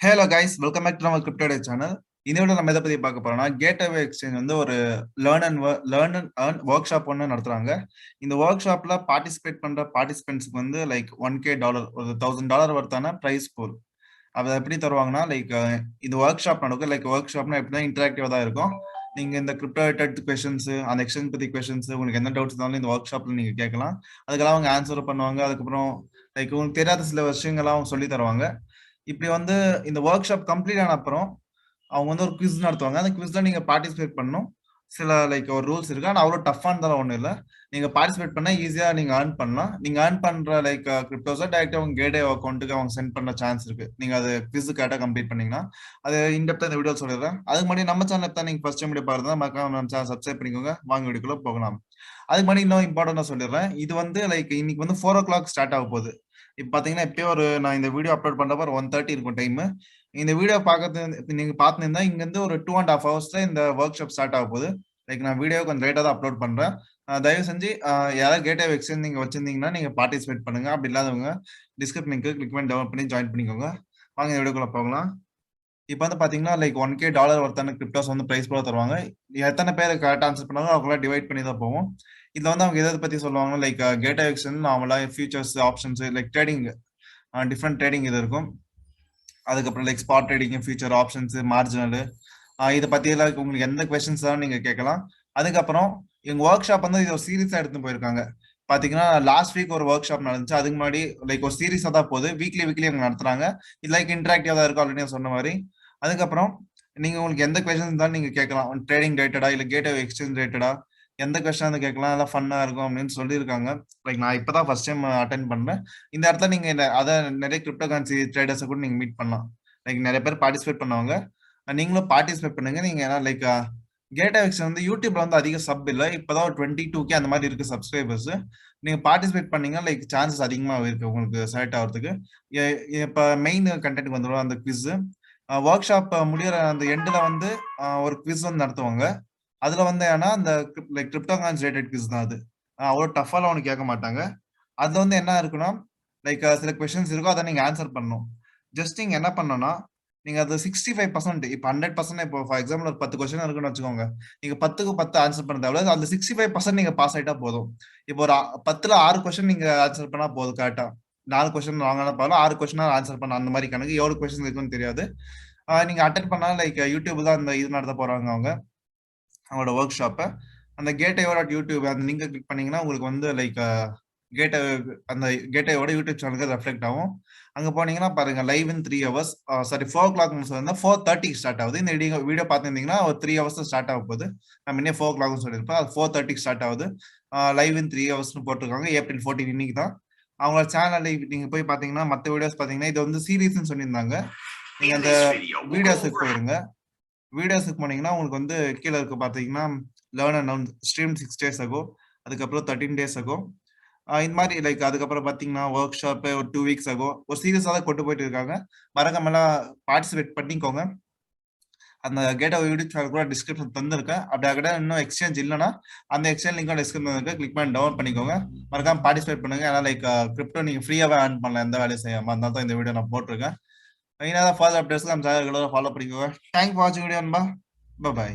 Hello guys, welcome back to நம்ம crypto channel. இந்த video நம்ம எதை பத்தி பார்க்க போறோம்னா, கேட்வே எக்ஸ்சேஞ்ச் வந்து ஒரு லேர்ன் அண்ட் ஒர்க் ஷாப் ஒன்று நடத்துறாங்க. இந்த ஒர்க் ஷாப்ல பார்ட்டிசிபேட் பண்ற பார்ட்டிசிபென்ட்ஸ்க்கு வந்து லைக் $1K ஒரு $1000 வர்த்தான பிரைஸ் பூல். அதை எப்படி தருவாங்கன்னா, லைக் இந்த ஒர்க் ஷாப் நடக்கும். லைக் ஒர்க் ஷாப்னா எப்படின்னா இன்டராக்டிவா தான் இருக்கும். நீங்க இந்த கிரிப்டோ ரிலேட்டட் கொஸ்டின்ஸ், அந்த எக்ஸ்சேஞ்ச் பத்தி கொஸ்டின்ஸ், உங்களுக்கு என்ன டவுட்ஸ் இருந்தாலும் இந்த ஒர்க் ஷாப்ல நீங்க கேட்கலாம். அதுக்கெல்லாம் அவங்க ஆன்சர் பண்ணுவாங்க. அதுக்கப்புறம் லைக் உங்களுக்கு தெரியாத சில விஷயங்கள்லாம் அவங்க சொல்லி தருவாங்க. இப்படி வந்து இந்த ஒர்க் ஷாப் கம்ப்ளீட் ஆன அப்புறம் அவங்க வந்து ஒரு குவிஸ் நடத்துவாங்க. அந்த குவிஸ்ல நீங்க பார்ட்டிசிபேட் பண்ணணும். சில லைக் ஒரு ரூல்ஸ் இருக்கு. ஆனா அவ்வளவு டஃப்பானதெல்லாம் ஒண்ணும் இல்ல. நீங்க பார்ட்டிசிபேட் பண்ணா ஈஸியா நீங்க ஏர்ன் பண்ணலாம். நீங்க ஏர்ன் பண்ற லைக் கிரிப்டோஸை டைரக்டா உங்க கேட்வே அக்கௌண்ட்டுக்கு அவங்க சென்ட் பண்ண சான்ஸ் இருக்கு. நீங்க அது குவிஸ் கரெக்டா கம்ப்ளீட் பண்ணீங்கன்னா அது இன்டெப்தா இந்த வீடியோ சொல்லிடுறேன். அதுக்கு முன்னாடி நம்ம சேனல் தான் நீங்க ஃபர்ஸ்ட் டைம் வீடியோ பாருந்தா மறக்காம நம்ம சேனல் சப்ஸ்கிரைப் பண்ணிக்கோங்க. வாங்க வீடியோக்குள்ள போகலாம். அதுக்கு முன்னாடி இன்னும் இம்பார்ட்டண்டா சொல்லிடுறேன். இது வந்து லைக் இன்னைக்கு வந்து 4:00 ஸ்டார்ட் ஆக போகுது. இப்ப பாத்தீங்கன்னா எப்பயோ நான் இந்த வீடியோ அப்லோட் பண்றப்ப 1:30 இருக்கும் டைம். இந்த வீடியோ பார்க்கறது நீங்க பார்த்துருந்தா இங்க இருந்து ஒரு 2.5 ஹவர்ஸ்ல இந்த ஒர்க் ஷாப் ஸ்டார்ட் ஆக போகுது. லைக் நான் வீடியோ கொஞ்சம் லேட்டா தான் அப்லோட் பண்றேன். தயவு செஞ்சு யாராவது கேட்வே எக்ஸ்சேஞ்ச் நீங்க வச்சிருந்தீங்கன்னா நீங்க பார்ட்டிசிபேட் பண்ணுங்க. அப்படி இல்லாதவங்க டிஸ்கிரிப்ஷன் லிங்க் கிளிக் பண்ணி டவுன்லோட் பண்ணி ஜாயின் பண்ணிக்கோங்க. வாங்க இந்த வீடியோக்குள்ள போகலாம். இப்போ வந்து பாத்தீங்கன்னா லைக் $1K ஒருத்தான கிரிப்டோஸ் வந்து பிரைஸ் போல தருவாங்க. எத்தனை பேர் கரெக்டா ஆன்சர் பண்ணாங்களோ அவங்கள டிவைட் பண்ணி தான் போவோம். இதுல வந்து அவங்க எதை பத்தி சொல்லுவாங்கன்னா லைக் கேட்வே எக்ஸ்சேஞ்ச் நார்மலா futures, options, like trading, different trading இது இருக்கும். அதுக்கப்புறம் like spot trading, future options, marginal, இதை பத்தி எல்லாம் உங்களுக்கு எந்த கொஸ்டின்ஸ் தான் நீங்க கேட்கலாம். அதுக்கப்புறம் எங்க ஒர்க் ஷாப் வந்து இது ஒரு சீரியஸா எடுத்து போயிருக்காங்க. பாத்தீங்கன்னா லாஸ்ட் வீக் ஒரு ஒர்க் ஷாப் நடந்துச்சு. அதுக்கு முன்னாடி லைக் ஒரு சீரியஸா தான் போகுது. வீக்லி அவங்க நடத்துறாங்க. இது லைக் இன்டராக்டிவா தான் இருக்கும் ஆல்ரெடி சொன்ன மாதிரி. அதுக்கப்புறம் நீங்க உங்களுக்கு எந்த கொஸ்டின் இருந்தாலும் நீங்க கேட்கலாம். ட்ரேடிங் ரிலேட்டடா இல்ல கேட்வே எக்ஸ்சேஞ்ச் ரிலேட்டடா எந்த கொஸ்டின் வந்து கேட்கலாம். எல்லாம் ஃபன்னா இருக்கும் அப்படின்னு சொல்லியிருக்காங்க. லைக் நான் இப்பதான் ஃபர்ஸ்ட் டைம் அட்டென்ட் பண்றேன். இந்த இடத்துல நீங்க நிறைய கிரிப்டோ கரன்சி ட்ரேடர்ஸை கூட நீங்க மீட் பண்ணலாம். லைக் நிறைய பேர் பார்ட்டிசிபேட் பண்ணுவாங்க. நீங்களும் பார்ட்டிசிபேட் பண்ணுங்க. நீங்க ஏன்னா லைக் கேட்வே எக்ஸ்சேஞ்ச் வந்து யூடியூப்ல வந்து அதிக சப் இல்ல. இப்பதான் ஒரு 22K அந்த மாதிரி இருக்கு சப்ஸ்கிரைபர்ஸ். நீங்க பார்ட்டிசிபேட் பண்ணீங்கன்னா லைக் சான்சஸ் அதிகமா இருக்கு உங்களுக்கு செலக்ட் ஆகிறதுக்கு. இப்ப மெயின் கண்டென்ட் வந்துடும் அந்த குவிஸ். ஒர்க் ஷாப் முடியற அந்த எண்ட்ல வந்து ஒரு குவிஸ் வந்து நடத்துவாங்க. அதுல வந்து ஏன்னா அந்த like crypto currency related quiz தான் அது. அவ்வளோ டஃபாலாம் ஒன்று கேட்க மாட்டாங்க. அதுல வந்து என்ன இருக்குன்னா லைக் சில கொஸ்டின்ஸ் இருக்கும். அதை நீங்க ஆன்சர் பண்ணணும். ஜஸ்ட் நீங்க என்ன பண்ணணும்னா நீங்க அது 65% இப்போ 100% இப்போ ஃபார் எக்ஸாம்பிள் ஒரு 10 கொஸ்டின் இருக்குன்னு வச்சுக்கோங்க. நீங்க 10க்கு 10 ஆன்சர் பண்ண தேவையில்ல. அதுல 65% நீங்க பாஸ் ஆயிட்டா போதும். இப்போ ஒரு 10ல 6 கொஸ்டின் நீங்க ஆன்சர் பண்ணா போதும் கரெக்டா. 4 கொஸ்டின் வாங்கினா பரவாயில்ல, 6 கொஸ்டின் ஆன்சர் பண்ண அந்த மாதிரி கணக்கு. எவ்வளவு கொஸ்டின் இருக்குன்னு தெரியாது. நீங்க அட்டென்ட் பண்ணா லைக் யூடியூப் தான் அந்த இது நடத்த போறாங்க அவங்களோட ஒர்க் ஷாப்பை. அந்த gateway.youtube அந்த லிங்கை கிளிக் பண்ணீங்கன்னா உங்களுக்கு வந்து லைக் கேட்வே அந்த கேட்வேயோட யூடியூப் சேனலுக்கு ரெஃப்ளெக்ட் ஆகும். அங்க போனீங்கன்னா பாருங்க live in 3 hours. Sorry 4:00 முடிச்சதுன்னா 4:30 start ஆகுது. இந்த வீடியோ பார்த்துருந்தீங்கன்னா ஒரு 3 ஹவர்ஸ் ஸ்டார்ட் ஆக போகுது. நம்ம இன்னும் 4:00 சொல்லியிருப்போம். அது 4:30 ஸ்டார்ட் ஆகுது. லைவ் இன் 3 ஹவர்ஸ்னு போட்டிருக்காங்க. ஏப்ரல் 14 இன்னைக்கு தான். அவங்களோட சேனல்ல நீங்க போய் பாத்தீங்கன்னா மத்த வீடியோஸ் பாத்தீங்கன்னா இது வந்து சீரீஸ்னு சொல்லியிருந்தாங்க. நீங்க அந்த வீடியோஸுக்கு போயிருங்க. வீடியோஸுக்கு போனீங்கன்னா உங்களுக்கு வந்து கீழே இருக்க பாத்தீங்கன்னா learn and stream 6 days ago, அதுக்கப்புறம் 13 days ago, இந்த மாதிரி லைக் அதுக்கப்புறம் பாத்தீங்கன்னா ஒர்க் ஷாப் ஒரு 2 weeks ago ஒரு சீரியஸா தான் கொண்டு போயிட்டு இருக்காங்க. மறக்காமலாம் பார்ட்டிசிபேட் பண்ணிக்கோங்க. அந்த கேட்வே யூடியூப் சேனல் கூட டிஸ்கிரிப்ஷன் தந்திருக்கேன். அப்படி அங்கே இன்னும் எக்ஸ்சேஞ்ச் இல்லைன்னா அந்த எக்ஸ்சேஞ்ச் லிங்க் டிஸ்கிரிப்ஷன் இருக்கு. கிளிக் பண்ணி டவுன்லோட் பண்ணிக்கோங்க. மறக்காம பார்ட்டிசிபேட் பண்ணுங்க. ஏன்னா லைக் கிரிப்டோ நீங்க ஃப்ரீயாவே ஏர்ன் பண்ணலாம் எந்த வேலையும் செய்யாம. அதனால தான் இந்த வீடியோ நான் போட்டிருக்கேன். ஏதாவது ஃபாலோ அப்டேட்ஸ்க்கு நம்ம சேனல் ஃபாலோ பண்ணிக்கோங்க. தேங்க் ஃபார் வாட்சிங் வீடியோ. பை.